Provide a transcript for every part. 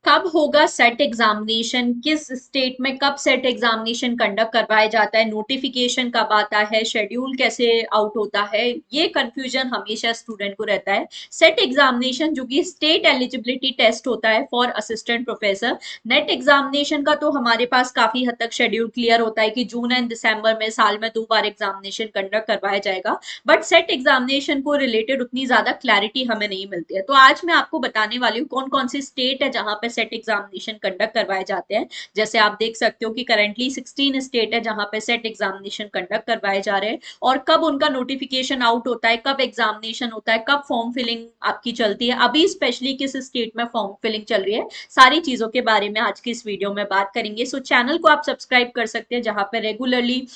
कब होगा set examination, किस स्टेट में कब सेट एग्जामिनेशन कंडक्ट करवाया जाता है, नोटिफिकेशन कब आता है, शेड्यूल कैसे आउट होता है, ये कंफ्यूजन हमेशा स्टूडेंट को रहता है। सेट एग्जामिनेशन जो कि स्टेट एलिजिबिलिटी टेस्ट होता है for assistant professor. Net examination का तो हमारे पास काफी हद तक शेड्यूल क्लियर होता है कि जून एंड दिसंबर में साल में 2 बार एग्जामिनेशन कंडक्ट करवाया जाएगा। बट सेट एग्जामिनेशन को रिलेटेड उतनी ज्यादा क्लैरिटी हमें नहीं मिलती है। तो आज मैं आपको बताने वाली हूँ कौन कौन सी स्टेट है जहां पे सेट एग्जामिनेशन कंडक्ट करवाए जाते हैं। जैसे आप देख सकते हो कि करंटली 16 स्टेट है जहां पे सेट एग्जामिनेशन कंडक्ट करवाए जा रहे हैं, और कब उनका नोटिफिकेशन आउट होता है, कब एग्जामिनेशन होता है, कब फॉर्म फिलिंग आपकी चलती है, अभी स्पेशली किस स्टेट में फॉर्म फिलिंग चल रही है, सारी चीजों के बारे में आज की इस वीडियो में बात करेंगे। सो चैनल को आप सब्सक्राइब कर सकते हैं जहां पे regularly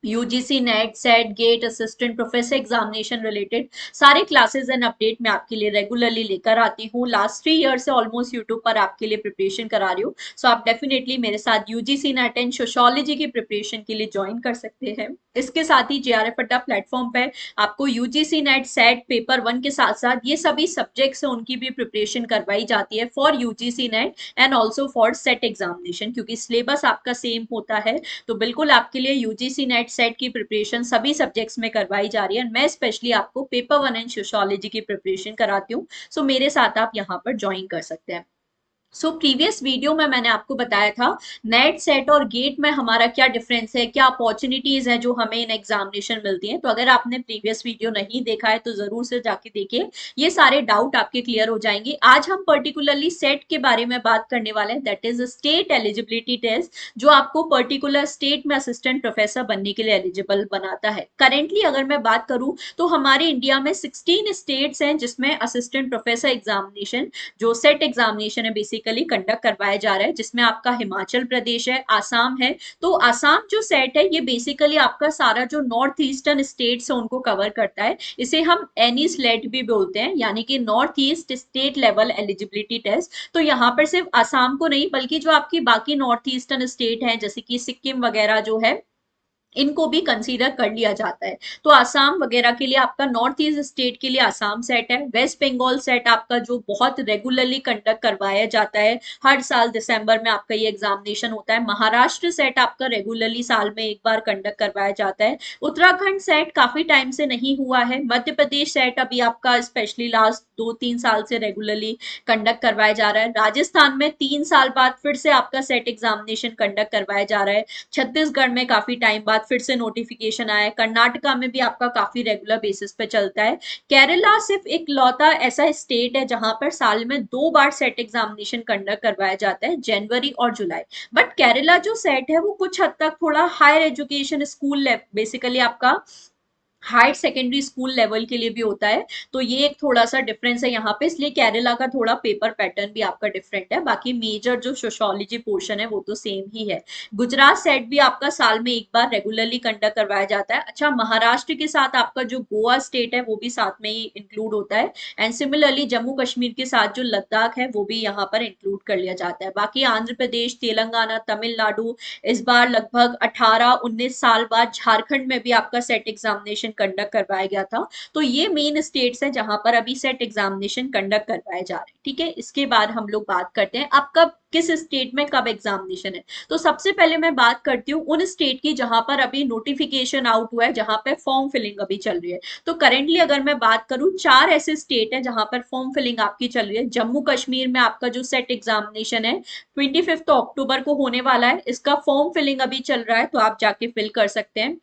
UGC NET SET GATE assistant professor examination related सारे क्लासेस एंड अपडेट मैं आपके लिए रेगुलरली लेकर आती हूँ। लास्ट 3 ईयर से ऑलमोस्ट यूट्यूब पर आपके लिए प्रिपरेशन करा रही हूँ। सो आप डेफिनेटली मेरे साथ यूजीसी नेट एंड सोशियोलॉजी की प्रिपरेशन के लिए ज्वाइन कर सकते हैं। इसके साथ ही जेआरएफ अड्डा प्लेटफॉर्म पे आपको यूजीसी नेट सेट पेपर 1 के साथ साथ ये सभी सब्जेक्ट्स है उनकी भी प्रिपरेशन करवाई जाती है for UGC net and also for set examination, क्योंकि सिलेबस आपका सेम होता है। तो बिल्कुल आपके लिए यूजीसी नेट सेट की प्रिपरेशन सभी सब्जेक्ट्स में करवाई जा रही है। मैं स्पेशली आपको पेपर 1 एंड सोशियोलॉजी की प्रिपरेशन कराती हूँ। सो मेरे साथ आप यहाँ पर ज्वाइन कर सकते हैं। प्रीवियस वीडियो में मैंने आपको बताया था नेट सेट और गेट में हमारा क्या डिफरेंस है, क्या अपॉर्चुनिटीज है जो हमें इन एग्जामिनेशन मिलती हैं। तो अगर आपने प्रीवियस वीडियो नहीं देखा है तो जरूर से जाके देखिए, ये सारे डाउट आपके क्लियर हो जाएंगे। आज हम पर्टिकुलरली सेट के बारे में बात करने वाले हैं, that is state eligibility test, जो आपको पर्टिकुलर स्टेट में असिस्टेंट प्रोफेसर बनने के लिए एलिजिबल बनाता है। करेंटली अगर मैं बात करूं तो हमारे इंडिया में 16 स्टेट्स हैं जिसमें असिस्टेंट प्रोफेसर एग्जामिनेशन जो सेट एग्जामिनेशन है बेसिकली कंडक्ट करवाया जा रहा है, जिसमें आपका हिमाचल प्रदेश है, आसाम है। तो आसाम जो सेट है ये बेसिकली आपका सारा जो नॉर्थ ईस्टर्न स्टेट्स है उनको कवर करता है। इसे हम एनी स्लेट भी बोलते हैं, यानी कि north east state level eligibility test. तो यहाँ पर सिर्फ आसाम को नहीं बल्कि जो आपकी बाकी नॉर्थ ईस्टर्न स्टेट है जैसे कि सिक्किम वगैरह जो है इनको भी कंसीडर कर लिया जाता है। तो आसाम वगैरह के लिए आपका नॉर्थ ईस्ट स्टेट के लिए आसाम सेट है। वेस्ट बंगाल सेट आपका जो बहुत रेगुलरली कंडक्ट करवाया जाता है, हर साल दिसंबर में आपका ये एग्जामिनेशन होता है। महाराष्ट्र सेट आपका रेगुलरली साल में 1 बार कंडक्ट करवाया जाता है। उत्तराखंड सेट काफी टाइम से नहीं हुआ है। मध्य प्रदेश सेट अभी आपका स्पेशली लास्ट 2-3 साल से रेगुलरली कंडक्ट करवाया जा रहा है। राजस्थान में 3 साल बाद फिर से आपका सेट एग्जामिनेशन कंडक्ट करवाया जा रहा है। छत्तीसगढ़ में काफी टाइम बाद फिर से नोटिफिकेशन आया है। कर्नाटका में भी आपका काफी रेगुलर बेसिस पे चलता है। केरला सिर्फ एक लौता ऐसा स्टेट है जहां पर साल में 2 बार सेट एग्जामिनेशन कंडक्ट करवाया जाता है, जनवरी और जुलाई। बट केरला जो सेट है वो कुछ हद तक थोड़ा हायर एजुकेशन स्कूल बेसिकली आपका हायर सेकेंडरी स्कूल लेवल के लिए भी होता है। तो ये एक थोड़ा सा डिफरेंस है यहाँ पे, इसलिए केरला का थोड़ा पेपर पैटर्न भी आपका डिफरेंट है। बाकी मेजर जो सोशियोलॉजी पोर्शन है वो तो सेम ही है। गुजरात सेट भी आपका साल में 1 बार रेगुलरली कंडक्ट करवाया जाता है। अच्छा, महाराष्ट्र के साथ आपका जो गोवा स्टेट है वो भी साथ में ही इंक्लूड होता है। एंड सिमिलरली जम्मू कश्मीर के साथ जो लद्दाख है वो भी यहाँ पर इंक्लूड कर लिया जाता है। बाकी आंध्र प्रदेश, तेलंगाना, तमिलनाडु, इस बार लगभग 18-19 साल बाद झारखंड में भी आपका सेट एग्जामिनेशन कंडक्ट करवाया गया था। तो ये मेन स्टेट्स हैं जहां पर अभी सेट एग्जामिनेशन कंडक्ट करवाए जा रहे हैं। ठीक है, इसके बाद हम लोग बात करते हैं अब कब किस स्टेट में कब एग्जामिनेशन है। तो सबसे पहले मैं बात करती हूँ उन स्टेट की जहां पर अभी नोटिफिकेशन आउट हुआ है, जहां पर फॉर्म फिलिंग अभी चल रही है। तो करेंटली अगर मैं बात करूं 4 ऐसे स्टेट है जहां पर फॉर्म फिलिंग आपकी चल रही है। जम्मू कश्मीर में आपका जो सेट एग्जामिनेशन है 25 अक्टूबर को होने वाला है, इसका फॉर्म फिलिंग अभी चल रहा है, तो आप जाके फिल कर सकते हैं।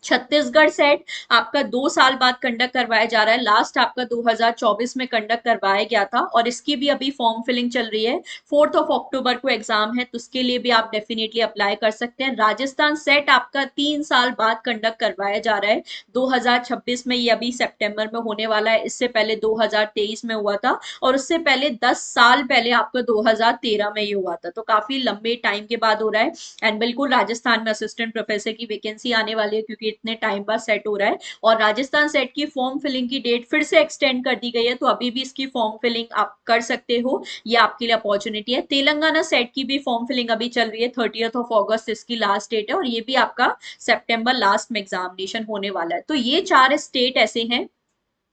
छत्तीसगढ़ सेट आपका 2 साल बाद कंडक्ट करवाया जा रहा है, लास्ट आपका 2024 में कंडक्ट करवाया गया था, और इसकी भी अभी फॉर्म फिलिंग चल रही है। 4 अक्टूबर को एग्जाम है, तो उसके लिए भी आप डेफिनेटली अप्लाई कर सकते हैं। राजस्थान सेट आपका 3 साल बाद कंडक्ट करवाया जा रहा है 2026 में, ये अभी सितंबर में होने वाला है। इससे पहले 2023 में हुआ था, और उससे पहले 10 साल पहले आपका 2013 में ये हुआ था। तो काफी लंबे टाइम के बाद हो रहा है। एंड बिल्कुल राजस्थान में असिस्टेंट प्रोफेसर की वैकेंसी आने वाली है, क्योंकि इतने टाइम बाद सेट हो रहा है। और राजस्थान सेट की फॉर्म फिलिंग की डेट फिर से एक्सटेंड कर दी गई है, तो अभी भी इसकी फॉर्म फिलिंग आप कर सकते हो, ये आपके लिए अपॉर्चुनिटी है। तेलंगाना सेट की भी फॉर्म फिलिंग अभी चल रही है, 30 अगस्त इसकी लास्ट डेट है, और ये भी आपका सितंबर लास्ट में एग्जामिनेशन होने वाला है। तो ये 4 स्टेट ऐसे हैं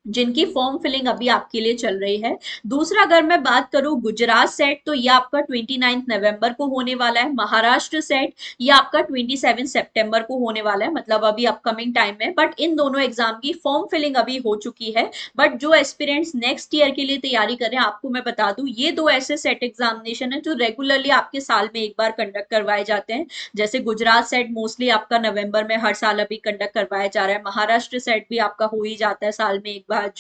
जिनकी फॉर्म फिलिंग अभी आपके लिए चल रही है। दूसरा अगर मैं बात करूं गुजरात सेट, तो ये आपका 29 नवंबर को होने वाला है। महाराष्ट्र सेट ये आपका 27 सितंबर को होने वाला है, मतलब अभी अपकमिंग टाइम में। बट इन दोनों एग्जाम की फॉर्म फिलिंग अभी हो चुकी है। बट जो एस्पिरेंट्स नेक्स्ट ईयर के लिए तैयारी कर रहे हैं, आपको मैं बता दूं ये दो ऐसे सेट एग्जामिनेशन है जो रेगुलरली आपके साल में एक बार कंडक्ट करवाए जाते हैं। जैसे गुजरात सेट मोस्टली आपका नवंबर में हर साल अभी कंडक्ट करवाया जा रहा है। महाराष्ट्र सेट भी आपका हो ही जाता है साल में एक बार,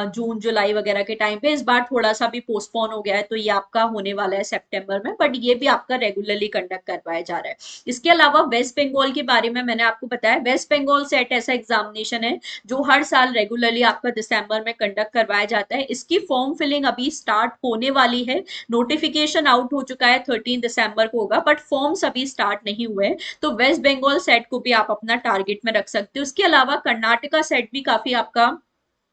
जून जुलाई वगैरह के टाइम पे। इस बार थोड़ा सा भी पोस्टपोन हो गया है, तो ये आपका होने वाला है सितंबर में, बट ये भी आपका रेगुलरली कंडक्ट करवाया जा रहा है। इसके अलावा वेस्ट बंगाल के बारे में मैंने आपको बताया, वेस्ट बंगाल सेट ऐसा एग्जामिनेशन है जो हर साल रेगुलरली आपका दिसंबर में कंडक्ट करवाया जाता है। इसकी फॉर्म फिलिंग अभी स्टार्ट होने वाली है। नोटिफिकेशन आउट हो चुका है, 13 दिसंबर को होगा, बट फॉर्म्स अभी स्टार्ट नहीं हुए हैं। तो वेस्ट बंगाल सेट को भी आप अपना टारगेट में रख सकते हो। उसके अलावा कर्नाटका सेट भी काफी आपका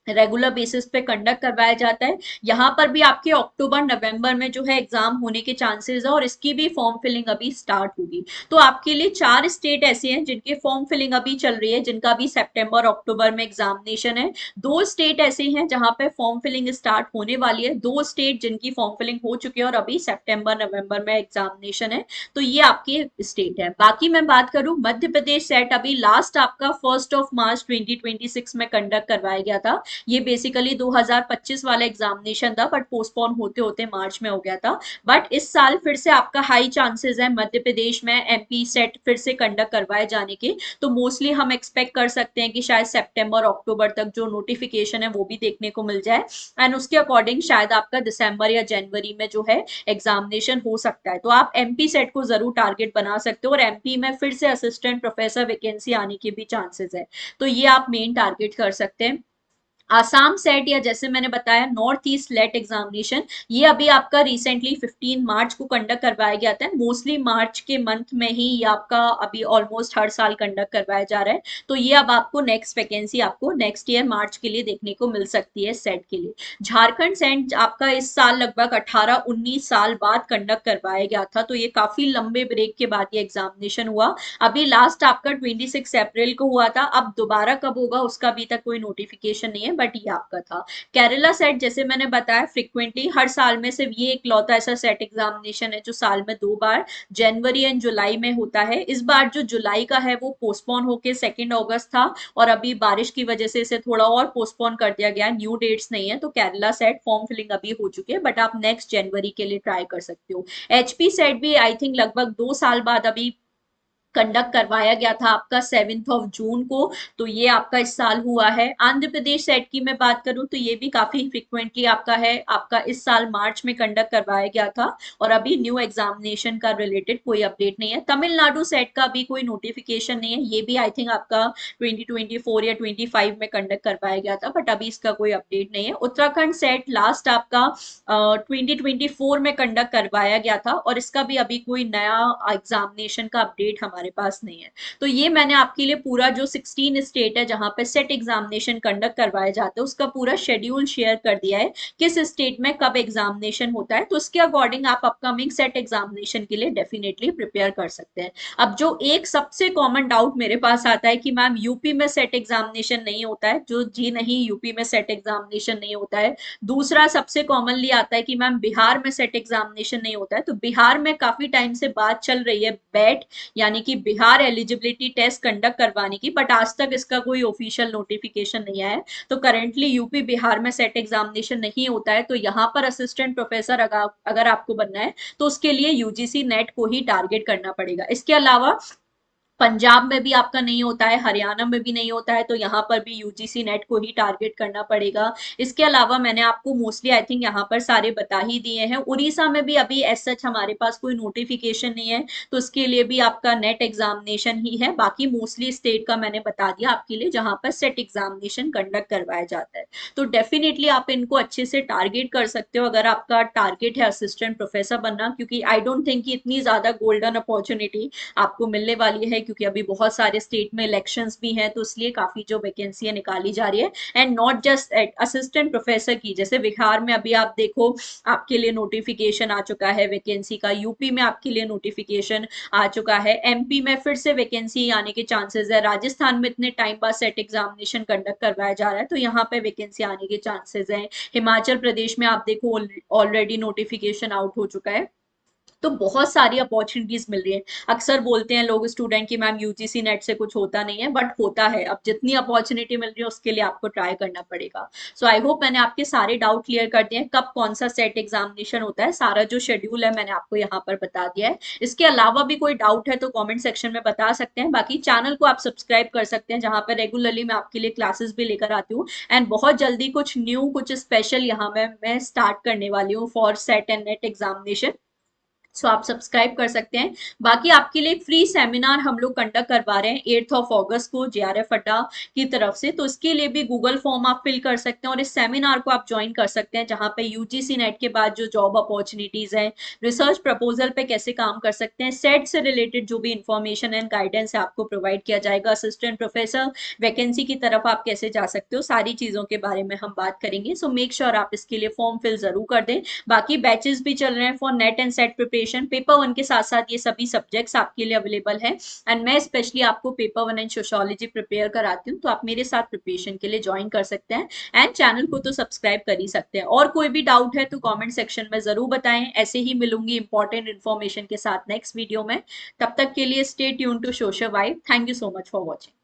रेगुलर बेसिस पे कंडक्ट करवाया जाता है। यहाँ पर भी आपके अक्टूबर नवंबर में जो है एग्जाम होने के चांसेस है, और इसकी भी फॉर्म फिलिंग अभी स्टार्ट होगी। तो आपके लिए चार स्टेट ऐसे हैं जिनके फॉर्म फिलिंग अभी चल रही है, जिनका भी सितंबर अक्टूबर में एग्जामिनेशन है। दो स्टेट ऐसे हैं जहां पे फॉर्म फिलिंग स्टार्ट होने वाली है, दो स्टेट जिनकी फॉर्म फिलिंग हो चुकी है और अभी सितंबर नवंबर में एग्जामिनेशन है। तो ये आपके स्टेट है। बाकी मैं बात करूं मध्य प्रदेश सेट, अभी लास्ट आपका 1 मार्च 2026 में कंडक्ट करवाया गया था। ये बेसिकली 2025 वाला एग्जामिनेशन था, बट पोस्टपोन होते होते मार्च में हो गया था। बट इस साल फिर से आपका हाई चांसेस है मध्य प्रदेश में एमपी सेट फिर से कंडक्ट करवाए जाने के। तो मोस्टली हम एक्सपेक्ट कर सकते हैं कि शायद सितंबर अक्टूबर तक जो नोटिफिकेशन है वो भी देखने को मिल जाए, एंड उसके अकॉर्डिंग शायद आपका दिसंबर या जनवरी में जो है एग्जामिनेशन हो सकता है। तो आप एमपी सेट को जरूर टारगेट बना सकते हो, और एमपी में फिर से असिस्टेंट प्रोफेसर वैकेंसी आने के भी चांसेस है। तो ये आप मेन टारगेट कर सकते हैं। आसाम सेट, या जैसे मैंने बताया नॉर्थ ईस्ट लेट एग्जामिनेशन, ये अभी आपका रिसेंटली 15 मार्च को कंडक्ट करवाया गया था। मोस्टली मार्च के मंथ में ही ये आपका अभी ऑलमोस्ट हर साल कंडक्ट करवाया जा रहा है। तो ये अब आपको नेक्स्ट वैकेंसी आपको नेक्स्ट ईयर मार्च के लिए देखने को मिल सकती है सेट के लिए। झारखंड सेट आपका इस साल लगभग 18-19 साल बाद कंडक्ट करवाया गया था, तो ये काफी लंबे ब्रेक के बाद ये एग्जामिनेशन हुआ। अभी लास्ट आपका 26 अप्रैल को हुआ था। अब दोबारा कब होगा उसका अभी तक कोई नोटिफिकेशन नहीं है, बट ये आपका था। केरला सेट जैसे मैंने बताया फ्रिक्वेंटली हर साल में सिर्फ ये इकलौता ऐसा सेट एग्जामिनेशन है जो साल में दो बार जनवरी एंड जुलाई में होता है। इस बार जो जुलाई का है वो पोस्टपोन होके 2 अगस्त था, और अभी बारिश की वजह से इसे थोड़ा और पोस्टपोन कर दिया गया। न्यू डेट्स नहीं है, तो केरला सेट फॉर्म फिलिंग अभी हो चुकी है, बट आप नेक्स्ट जनवरी के लिए ट्राई कर सकते हो। एचपी सेट भी आई थिंक लगभग 2 साल बाद अभी कंडक्ट करवाया गया था आपका 7 जून को। तो ये आपका इस साल हुआ है। आंध्र प्रदेश सेट की मैं बात करूं तो ये भी काफी फ्रिक्वेंटली आपका है, आपका इस साल मार्च में कंडक्ट करवाया गया था, और अभी न्यू एग्जामिनेशन का रिलेटेड कोई अपडेट नहीं है। तमिलनाडु सेट का भी कोई नोटिफिकेशन नहीं है, ये भी आई थिंक आपका 2024 या 25 में कंडक्ट करवाया गया था, बट अभी इसका कोई अपडेट नहीं है। उत्तराखंड सेट लास्ट आपका 2024 में कंडक्ट करवाया गया था, और इसका भी अभी कोई नया एग्जामिनेशन का अपडेट हमारे पास नहीं है। तो ये मैंने आपके लिए पूरा जो 16 स्टेट है जहां पे सेट एग्जामिनेशन कंडक्ट करवाए जाते हैं उसका पूरा शेड्यूल शेयर कर दिया है, किस स्टेट में कब एग्जामिनेशन होता है। तो उसके अकॉर्डिंग आप अपकमिंग सेट एग्जामिनेशन के लिए डेफिनेटली प्रिपेयर कर सकते हैं। अब जो एक सबसे कॉमन डाउट मेरे पास आता है कि मैम यूपी में सेट एग्जामिनेशन नहीं होता है, जो जी नहीं, यूपी में सेट एग्जामिनेशन नहीं होता है। दूसरा सबसे कॉमनली आता है कि मैम बिहार में सेट एग्जामिनेशन नहीं होता है। तो बिहार में काफी टाइम से बात चल रही है बैट, यानी कि बिहार एलिजिबिलिटी टेस्ट कंडक्ट करवाने की, बट आज तक इसका कोई ऑफिशियल नोटिफिकेशन नहीं आया है। तो करेंटली यूपी बिहार में सेट एग्जामिनेशन नहीं होता है। तो यहाँ पर असिस्टेंट प्रोफेसर अगर आपको बनना है तो उसके लिए यूजीसी नेट को ही टारगेट करना पड़ेगा। इसके अलावा पंजाब में भी आपका नहीं होता है, हरियाणा में भी नहीं होता है, तो यहाँ पर भी यूजीसी नेट को ही टारगेट करना पड़ेगा। इसके अलावा मैंने आपको मोस्टली आई थिंक यहाँ पर सारे बता ही दिए हैं। उड़ीसा में भी अभी एज सच हमारे पास कोई नोटिफिकेशन नहीं है, तो उसके लिए भी आपका नेट एग्जामिनेशन ही है। बाकी मोस्टली स्टेट का मैंने बता दिया आपके लिए जहां पर सेट एग्जामिनेशन कंडक्ट करवाया जाता है। तो डेफिनेटली आप इनको अच्छे से टारगेट कर सकते हो अगर आपका टारगेट है असिस्टेंट प्रोफेसर बनना, क्योंकि आई डोंट थिंक कि इतनी ज्यादा गोल्डन अपॉर्चुनिटी आपको मिलने वाली है, क्योंकि अभी बहुत सारे स्टेट में इलेक्शंस भी हैं, तो इसलिए काफी जो वैकेंसियां निकाली जा रही है। And not just assistant professor की, जैसे बिहार में अभी आप देखो आपके लिए नोटिफिकेशन आ चुका है वैकेंसी का, यूपी में आपके लिए नोटिफिकेशन आ चुका है, एमपी में फिर से वैकेंसी आने के चांसेस है, राजस्थान में इतने टाइम बाद सेट एग्जामिनेशन कंडक्ट करवाया जा रहा है तो यहाँ पे वैकेंसी आने के चांसेस हैं, हिमाचल प्रदेश में आप देखो ऑलरेडी नोटिफिकेशन आउट हो चुका है। तो बहुत सारी अपॉर्चुनिटीज मिल रही है। अक्सर बोलते हैं लोग स्टूडेंट की मैम यूजीसी नेट से कुछ होता नहीं है, बट होता है। अब जितनी अपॉर्चुनिटी मिल रही है उसके लिए आपको ट्राई करना पड़ेगा। सो आई होप मैंने आपके सारे डाउट क्लियर कर दिए हैं, कब कौन सा सेट एग्जामिनेशन होता है, सारा जो शेड्यूल है मैंने आपको यहाँ पर बता दिया है। इसके अलावा भी कोई डाउट है तो कॉमेंट सेक्शन में बता सकते हैं। बाकी चैनल को आप सब्सक्राइब कर सकते हैं, जहां पर रेगुलरली मैं आपके लिए क्लासेस भी लेकर आती हूँ। एंड बहुत जल्दी कुछ न्यू कुछ स्पेशल यहाँ मैं स्टार्ट करने वाली हूँ for SET and NET examination. So आप सब्सक्राइब कर सकते हैं। बाकी आपके लिए एक फ्री सेमिनार हम लोग कंडक्ट करवा रहे हैं 8 अगस्त को जेआरएफ अड्डा की तरफ से, तो इसके लिए भी गूगल फॉर्म आप फिल कर सकते हैं और इस सेमिनार को आप ज्वाइन कर सकते हैं, जहां पे यूजीसी नेट के बाद जो जॉब अपॉर्चुनिटीज हैं, रिसर्च प्रपोजल पे कैसे काम कर सकते हैं, सेट से रिलेटेड जो भी इंफॉर्मेशन एंड गाइडेंस है आपको प्रोवाइड किया जाएगा, असिस्टेंट प्रोफेसर वैकेंसी की तरफ आप कैसे जा सकते हो, सारी चीजों के बारे में हम बात करेंगे। सो मेक श्योर आप इसके लिए फॉर्म फिल जरूर कर दें। बाकी बैचेस भी चल रहे हैं for net and set preparation, paper one के साथ साथ ये सभी सब्जेक्ट्स आपके लिए अवेलेबल है। एंड मैं स्पेशली आपको paper one and sociology prepare कराती हूँ, तो आप मेरे साथ प्रिपरेशन के लिए ज्वाइन कर सकते हैं। एंड चैनल को तो सब्सक्राइब कर ही सकते हैं। और कोई भी डाउट है तो कॉमेंट सेक्शन में जरूर बताएं। ऐसे ही मिलूंगी इंपॉर्टेंट इन्फॉर्मेशन के साथ नेक्स्ट वीडियो में। तब तक के लिए stay tune to social vibe. Thank you so much for watching.